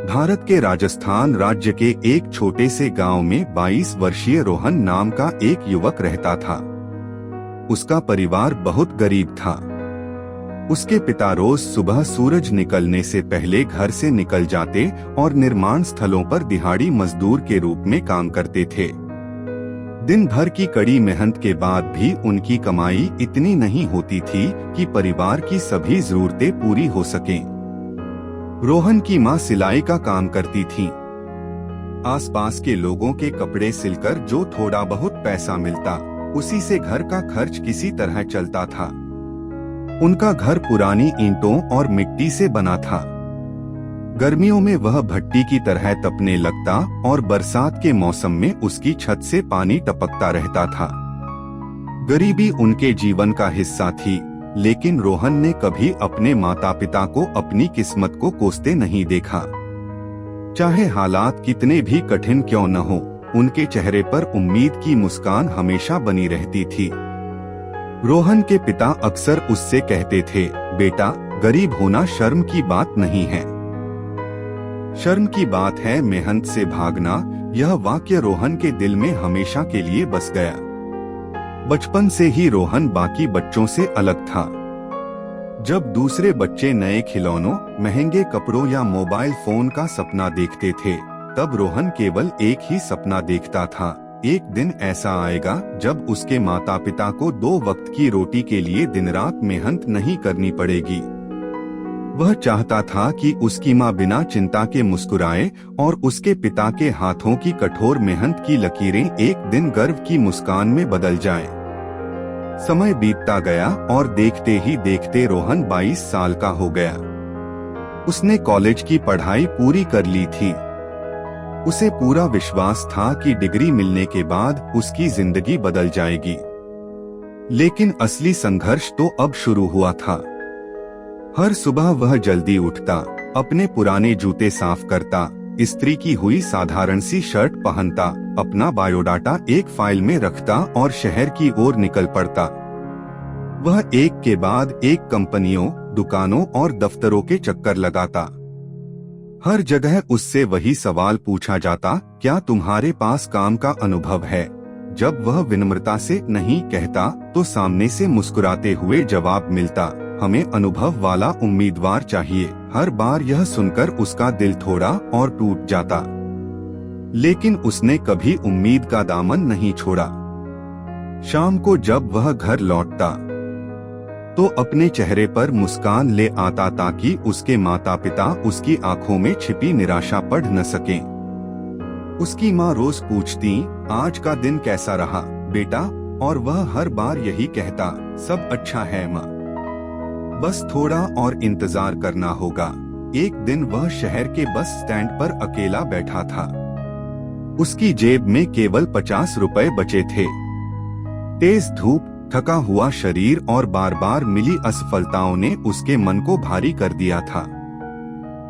भारत के राजस्थान राज्य के एक छोटे से गांव में 22 वर्षीय रोहन नाम का एक युवक रहता था। उसका परिवार बहुत गरीब था। उसके पिता रोज सुबह सूरज निकलने से पहले घर से निकल जाते और निर्माण स्थलों पर दिहाड़ी मजदूर के रूप में काम करते थे। दिन भर की कड़ी मेहनत के बाद भी उनकी कमाई इतनी नहीं होती थी कि परिवार की सभी जरूरतें पूरी हो सकें। रोहन की मां सिलाई का काम करती थीं। आसपास के लोगों के कपड़े सिलकर जो थोड़ा बहुत पैसा मिलता, उसी से घर का खर्च किसी तरह चलता था। उनका घर पुरानी ईंटों और मिट्टी से बना था। गर्मियों में वह भट्टी की तरह तपने लगता और बरसात के मौसम में उसकी छत से पानी टपकता रहता था। गरीबी उनके जीवन का हिस्सा थी, लेकिन रोहन ने कभी अपने माता पिता को अपनी किस्मत को कोसते नहीं देखा। चाहे हालात कितने भी कठिन क्यों न हो, उनके चेहरे पर उम्मीद की मुस्कान हमेशा बनी रहती थी। रोहन के पिता अक्सर उससे कहते थे, बेटा, गरीब होना शर्म की बात नहीं है, शर्म की बात है मेहनत से भागना। यह वाक्य रोहन के दिल में हमेशा के लिए बस गया। बचपन से ही रोहन बाकी बच्चों से अलग था। जब दूसरे बच्चे नए खिलौनों, महंगे कपड़ों या मोबाइल फोन का सपना देखते थे, तब रोहन केवल एक ही सपना देखता था, एक दिन ऐसा आएगा जब उसके माता पिता को 2 वक्त की रोटी के लिए दिन रात मेहनत नहीं करनी पड़ेगी। वह चाहता था कि उसकी माँ बिना चिंता के मुस्कुराए और उसके पिता के हाथों की कठोर मेहनत की लकीरें एक दिन गर्व की मुस्कान में बदल जाएं। समय बीतता गया और देखते ही देखते रोहन 22 साल का हो गया। उसने कॉलेज की पढ़ाई पूरी कर ली थी। उसे पूरा विश्वास था कि डिग्री मिलने के बाद उसकी जिंदगी बदल जाएगी। लेकिन असली संघर्ष तो अब शुरू हुआ था। हर सुबह वह जल्दी उठता, अपने पुराने जूते साफ करता, इस्त्री की हुई साधारण सी शर्ट पहनता, अपना बायोडाटा एक फाइल में रखता और शहर की ओर निकल पड़ता। वह एक के बाद एक कंपनियों, दुकानों और दफ्तरों के चक्कर लगाता। हर जगह उससे वही सवाल पूछा जाता, क्या तुम्हारे पास काम का अनुभव है? जब वह विनम्रता से नहीं कहता, तो सामने से मुस्कुराते हुए जवाब मिलता, हमें अनुभव वाला उम्मीदवार चाहिए। हर बार यह सुनकर उसका दिल थोड़ा और टूट जाता, लेकिन उसने कभी उम्मीद का दामन नहीं छोड़ा। शाम को जब वह घर लौटता, तो अपने चेहरे पर मुस्कान ले आता ताकि उसके माता पिता उसकी आंखों में छिपी निराशा पढ़ न सकें। उसकी माँ रोज पूछती, आज का दिन कैसा रहा बेटा? और वह हर बार यही कहता, सब अच्छा है माँ, बस थोड़ा और इंतजार करना होगा। एक दिन वह शहर के बस स्टैंड पर अकेला बैठा था। उसकी जेब में केवल 50 रुपए बचे थे। तेज धूप, थका हुआ शरीर और बार बार मिली असफलताओं ने उसके मन को भारी कर दिया था।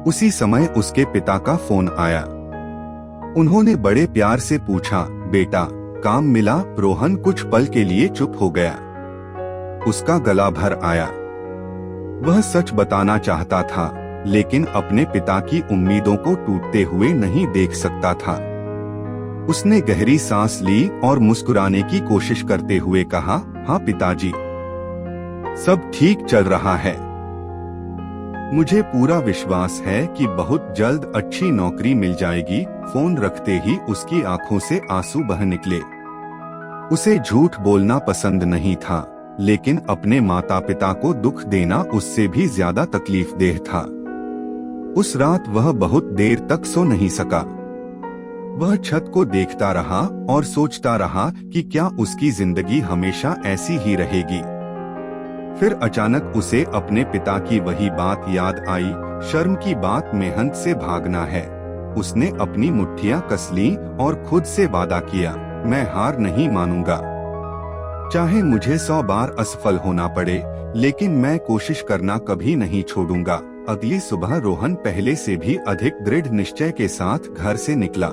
उसी समय उसके पिता का फोन आया। उन्होंने बड़े प्यार से पूछा, बेटा, काम मिला? रोहन कुछ पल के लिए चुप हो गया। उसका गला भर आया। वह सच बताना चाहता था, लेकिन अपने पिता की उम्मीदों को टूटते हुए नहीं देख सकता था। उसने गहरी सांस ली और मुस्कुराने की कोशिश करते हुए कहा, हाँ पिताजी, सब ठीक चल रहा है। मुझे पूरा विश्वास है कि बहुत जल्द अच्छी नौकरी मिल जाएगी। फोन रखते ही उसकी आंखों से आंसू बह निकले। उसे झूठ बोलना पसंद नहीं था, लेकिन अपने माता पिता को दुख देना उससे भी ज्यादा तकलीफदेह था। उस रात वह बहुत देर तक सो नहीं सका। वह छत को देखता रहा और सोचता रहा कि क्या उसकी जिंदगी हमेशा ऐसी ही रहेगी। फिर अचानक उसे अपने पिता की वही बात याद आई, शर्म की बात मेहनत से भागना है। उसने अपनी मुट्ठियां कस ली और खुद से वादा किया, मैं हार नहीं मानूंगा। चाहे मुझे 100 बार असफल होना पड़े, लेकिन मैं कोशिश करना कभी नहीं छोड़ूंगा। अगली सुबह रोहन पहले से भी अधिक दृढ़ निश्चय के साथ घर से निकला।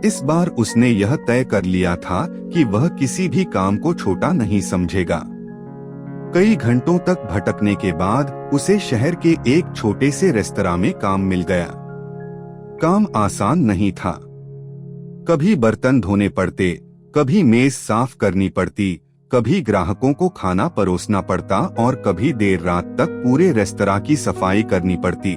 इस बार उसने यह तय कर लिया था कि वह किसी भी काम को छोटा नहीं समझेगा। कई घंटों तक भटकने के बाद उसे शहर के एक छोटे से रेस्तरां में काम मिल गया। काम आसान नहीं था। कभी बर्तन धोने पड़ते, कभी मेज साफ करनी पड़ती, कभी ग्राहकों को खाना परोसना पड़ता और कभी देर रात तक पूरे रेस्तरां की सफाई करनी पड़ती।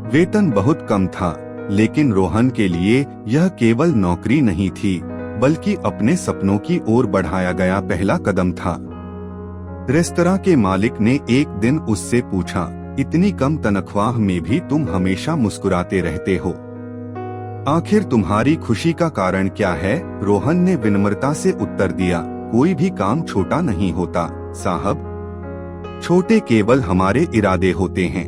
वेतन बहुत कम था, लेकिन रोहन के लिए यह केवल नौकरी नहीं थी, बल्कि अपने सपनों की ओर बढ़ाया गया पहला कदम था। रेस्तरां के मालिक ने एक दिन उससे पूछा, इतनी कम तनख्वाह में भी तुम हमेशा मुस्कुराते रहते हो, आखिर तुम्हारी खुशी का कारण क्या है? रोहन ने विनम्रता से उत्तर दिया, कोई भी काम छोटा नहीं होता साहब, छोटे केवल हमारे इरादे होते हैं।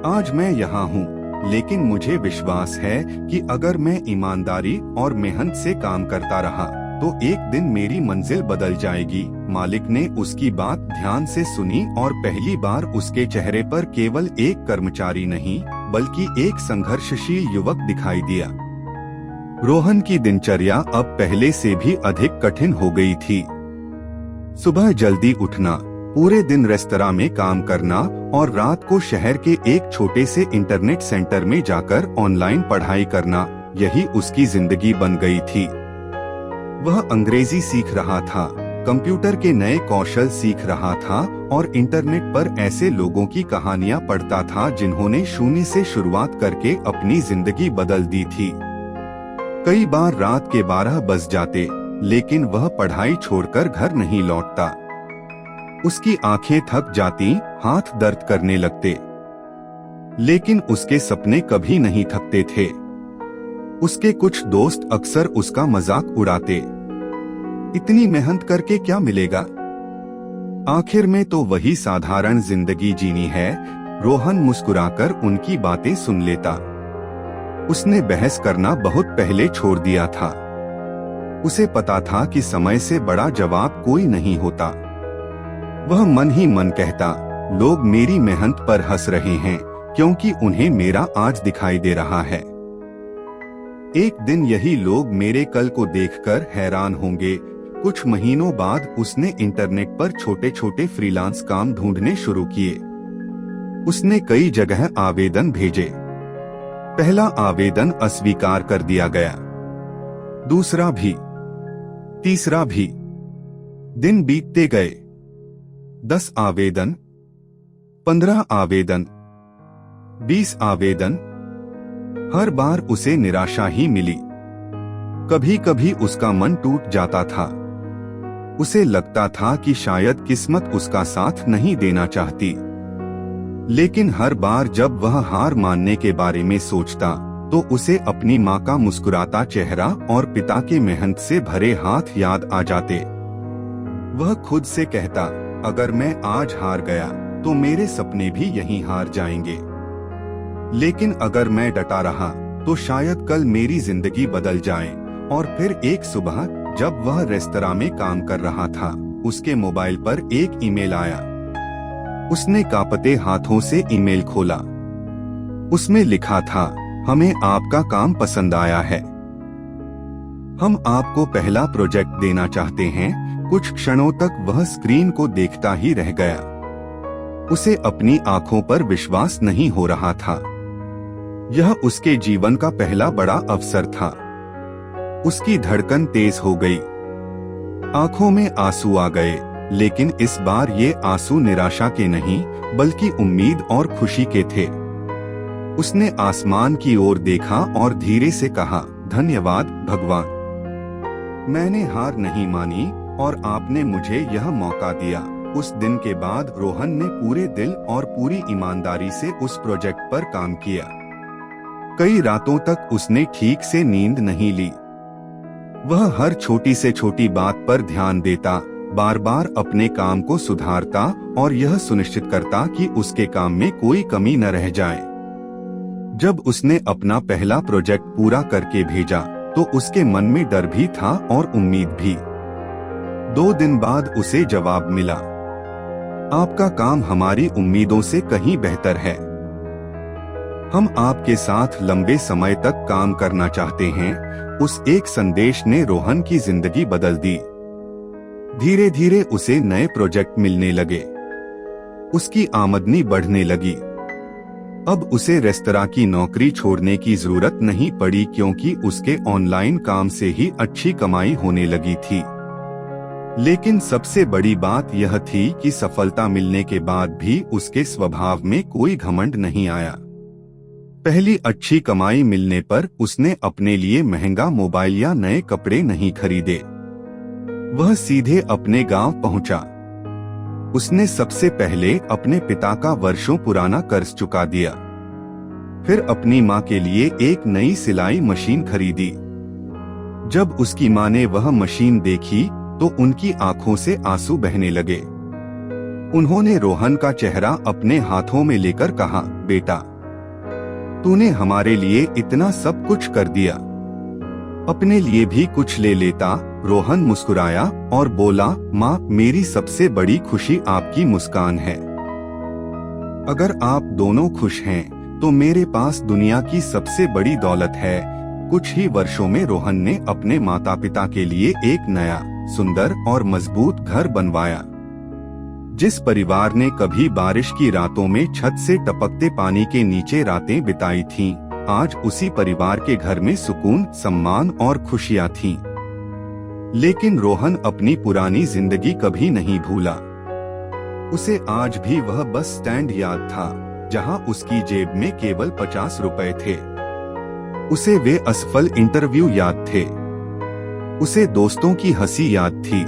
आज मैं यहाँ हूँ, लेकिन मुझे विश्वास है कि अगर मैं ईमानदारी और मेहनत से काम करता रहा तो एक दिन मेरी मंजिल बदल जाएगी। मालिक ने उसकी बात ध्यान से सुनी और पहली बार उसके चेहरे पर केवल एक कर्मचारी नहीं, बल्कि एक संघर्षशील युवक दिखाई दिया। रोहन की दिनचर्या अब पहले से भी अधिक कठिन हो गई थी। सुबह जल्दी उठना, पूरे दिन रेस्तरां में काम करना और रात को शहर के एक छोटे से इंटरनेट सेंटर में जाकर ऑनलाइन पढ़ाई करना, यही उसकी जिंदगी बन गई थी। वह अंग्रेजी सीख रहा था, कंप्यूटर के नए कौशल सीख रहा था और इंटरनेट पर ऐसे लोगों की कहानियां पढ़ता था जिन्होंने शून्य से शुरुआत करके अपनी जिंदगी बदल दी थी। कई बार रात के 12 बज जाते, लेकिन वह पढ़ाई छोड़कर घर नहीं लौटता। उसकी आंखें थक जाती, हाथ दर्द करने लगते, लेकिन उसके सपने कभी नहीं थकते थे। उसके कुछ दोस्त अक्सर उसका मजाक उड़ाते, इतनी मेहनत करके क्या मिलेगा, आखिर में तो वही साधारण जिंदगी जीनी है। रोहन मुस्कुराकर उनकी बातें सुन लेता। उसने बहस करना बहुत पहले छोड़ दिया था। उसे पता था कि समय से बड़ा जवाब कोई नहीं होता। वह मन ही मन कहता, लोग मेरी मेहनत पर हंस रहे हैं क्योंकि उन्हें मेरा आज दिखाई दे रहा है। एक दिन यही लोग मेरे कल को देखकर हैरान होंगे। कुछ महीनों बाद उसने इंटरनेट पर छोटे छोटे फ्रीलांस काम ढूंढने शुरू किए। उसने कई जगह आवेदन भेजे। पहला आवेदन अस्वीकार कर दिया गया, दूसरा भी, तीसरा भी। दिन बीतते गए, 10 आवेदन, 15 आवेदन, 20 आवेदन। हर बार उसे निराशा ही मिली। कभी कभी उसका मन टूट जाता था। उसे लगता था कि शायद किस्मत उसका साथ नहीं देना चाहती। लेकिन हर बार जब वह हार मानने के बारे में सोचता तो उसे अपनी माँ का मुस्कुराता चेहरा और पिता के मेहनत से भरे हाथ याद आ जाते। वह खुद से कहता, अगर मैं आज हार गया तो मेरे सपने भी यहीं हार जाएंगे। लेकिन अगर मैं डटा रहा तो शायद कल मेरी जिंदगी बदल जाए। और फिर एक सुबह जब वह रेस्तरां में काम कर रहा था, उसके मोबाइल पर एक ईमेल आया। उसने कांपते हाथों से ईमेल खोला। उसमें लिखा था, हमें आपका काम पसंद आया है, हम आपको पहला प्रोजेक्ट देना चाहते हैं। कुछ क्षणों तक वह स्क्रीन को देखता ही रह गया। उसे अपनी आंखों पर विश्वास नहीं हो रहा था। यह उसके जीवन का पहला बड़ा अवसर था। उसकी धड़कन तेज हो गई, आंखों में आंसू आ गए, लेकिन इस बार ये आंसू निराशा के नहीं, बल्कि उम्मीद और खुशी के थे। उसने आसमान की ओर देखा और धीरे से कहा, धन्यवाद भगवान, मैंने हार नहीं मानी और आपने मुझे यह मौका दिया। उस दिन के बाद रोहन ने पूरे दिल और पूरी ईमानदारी से उस प्रोजेक्ट पर काम किया। कई रातों तक उसने ठीक से नींद नहीं ली। वह हर छोटी से छोटी बात पर ध्यान देता, बार बार अपने काम को सुधारता और यह सुनिश्चित करता कि उसके काम में कोई कमी न रह जाए। जब उसने अपना पहला प्रोजेक्ट पूरा करके भेजा तो उसके मन में डर भी था और उम्मीद भी। 2 दिन बाद उसे जवाब मिला, आपका काम हमारी उम्मीदों से कहीं बेहतर है, हम आपके साथ लंबे समय तक काम करना चाहते हैं। उस एक संदेश ने रोहन की जिंदगी बदल दी। धीरे धीरे उसे नए प्रोजेक्ट मिलने लगे, उसकी आमदनी बढ़ने लगी। अब उसे रेस्तरां की नौकरी छोड़ने की जरूरत नहीं पड़ी क्योंकि उसके ऑनलाइन काम से ही अच्छी कमाई होने लगी थी। लेकिन सबसे बड़ी बात यह थी कि सफलता मिलने के बाद भी उसके स्वभाव में कोई घमंड नहीं आया। पहली अच्छी कमाई मिलने पर उसने अपने लिए महंगा मोबाइल या नए कपड़े नहीं खरीदे। वह सीधे अपने गांव पहुंचा। उसने सबसे पहले अपने पिता का वर्षों पुराना कर्ज चुका दिया। फिर अपनी मां के लिए एक नई सिलाई मशीन खरीदी। जब उसकी मां ने वह मशीन देखी तो उनकी आंखों से आंसू बहने लगे। उन्होंने रोहन का चेहरा अपने हाथों में लेकर कहा, बेटा, तूने हमारे लिए इतना सब कुछ कर दिया, अपने लिए भी कुछ ले लेता। रोहन मुस्कुराया और बोला, माँ, मेरी सबसे बड़ी खुशी आपकी मुस्कान है। अगर आप दोनों खुश हैं, तो मेरे पास दुनिया की सबसे बड़ी दौलत है। कुछ ही वर्षों में रोहन ने अपने माता पिता के लिए एक नया, सुंदर और मजबूत घर बनवाया। जिस परिवार ने कभी बारिश की रातों में छत से टपकते पानी के नीचे रातें बिताई थीं, आज उसी परिवार के घर में सुकून, सम्मान और खुशियां थीं। लेकिन रोहन अपनी पुरानी जिंदगी कभी नहीं भूला। उसे आज भी वह बस स्टैंड याद था जहां उसकी जेब में केवल 50 रुपए थे। उसे वे असफल इंटरव्यू याद थे। उसे दोस्तों की हंसी याद थी।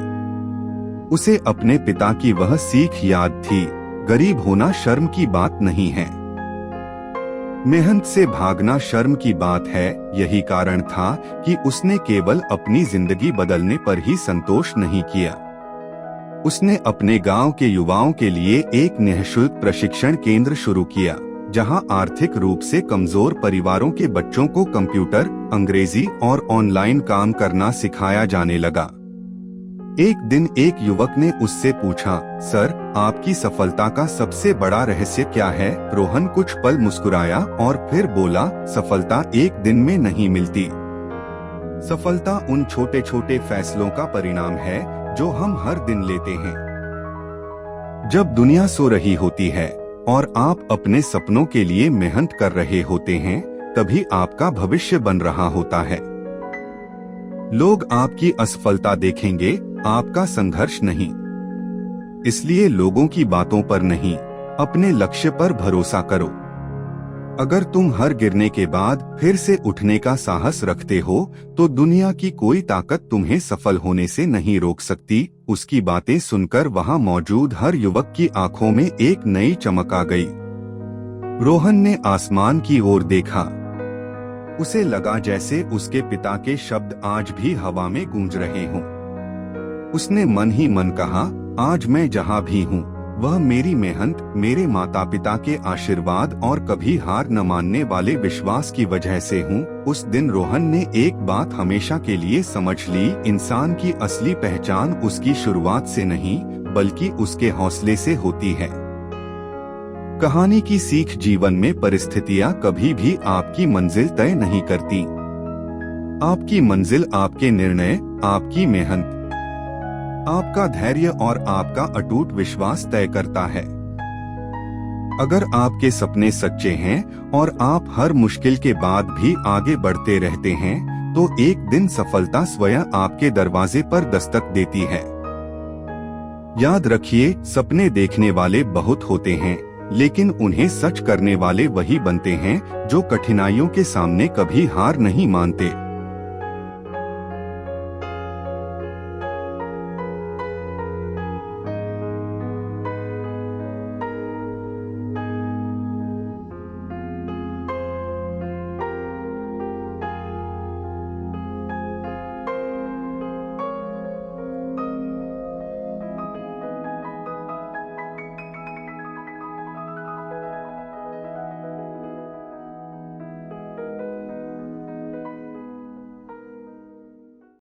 उसे अपने पिता की वह सीख याद थी, गरीब होना शर्म की बात नहीं है, मेहनत से भागना शर्म की बात है। यही कारण था कि उसने केवल अपनी जिंदगी बदलने पर ही संतोष नहीं किया। उसने अपने गांव के युवाओं के लिए एक निःशुल्क प्रशिक्षण केंद्र शुरू किया, जहां आर्थिक रूप से कमजोर परिवारों के बच्चों को कंप्यूटर, अंग्रेजी और ऑनलाइन काम करना सिखाया जाने लगा। एक दिन एक युवक ने उससे पूछा, सर, आपकी सफलता का सबसे बड़ा रहस्य क्या है? रोहन कुछ पल मुस्कुराया और फिर बोला, सफलता एक दिन में नहीं मिलती। सफलता उन छोटे छोटे फैसलों का परिणाम है जो हम हर दिन लेते हैं। जब दुनिया सो रही होती है और आप अपने सपनों के लिए मेहनत कर रहे होते हैं, तभी आपका भविष्य बन रहा होता है। लोग आपकी असफलता देखेंगे, आपका संघर्ष नहीं। इसलिए लोगों की बातों पर नहीं, अपने लक्ष्य पर भरोसा करो। अगर तुम हर गिरने के बाद फिर से उठने का साहस रखते हो, तो दुनिया की कोई ताकत तुम्हें सफल होने से नहीं रोक सकती। उसकी बातें सुनकर वहां मौजूद हर युवक की आंखों में एक नई चमक आ गई। रोहन ने आसमान की ओर देखा। उसे लगा जैसे उसके पिता के शब्द आज भी हवा में गूंज रहे हों। उसने मन ही मन कहा, आज मैं जहाँ भी हूँ, वह मेरी मेहनत, मेरे माता पिता के आशीर्वाद और कभी हार न मानने वाले विश्वास की वजह से हूँ। उस दिन रोहन ने एक बात हमेशा के लिए समझ ली, इंसान की असली पहचान उसकी शुरुआत से नहीं, बल्कि उसके हौसले से होती है। कहानी की सीख, जीवन में परिस्थितियाँ कभी भी आपकी मंजिल तय नहीं करती। आपकी मंजिल आपके निर्णय, आपकी मेहनत, आपका धैर्य और आपका अटूट विश्वास तय करता है। अगर आपके सपने सच्चे हैं और आप हर मुश्किल के बाद भी आगे बढ़ते रहते हैं, तो एक दिन सफलता स्वयं आपके दरवाजे पर दस्तक देती है। याद रखिए, सपने देखने वाले बहुत होते हैं, लेकिन उन्हें सच करने वाले वही बनते हैं जो कठिनाइयों के सामने कभी हार नहीं मानते।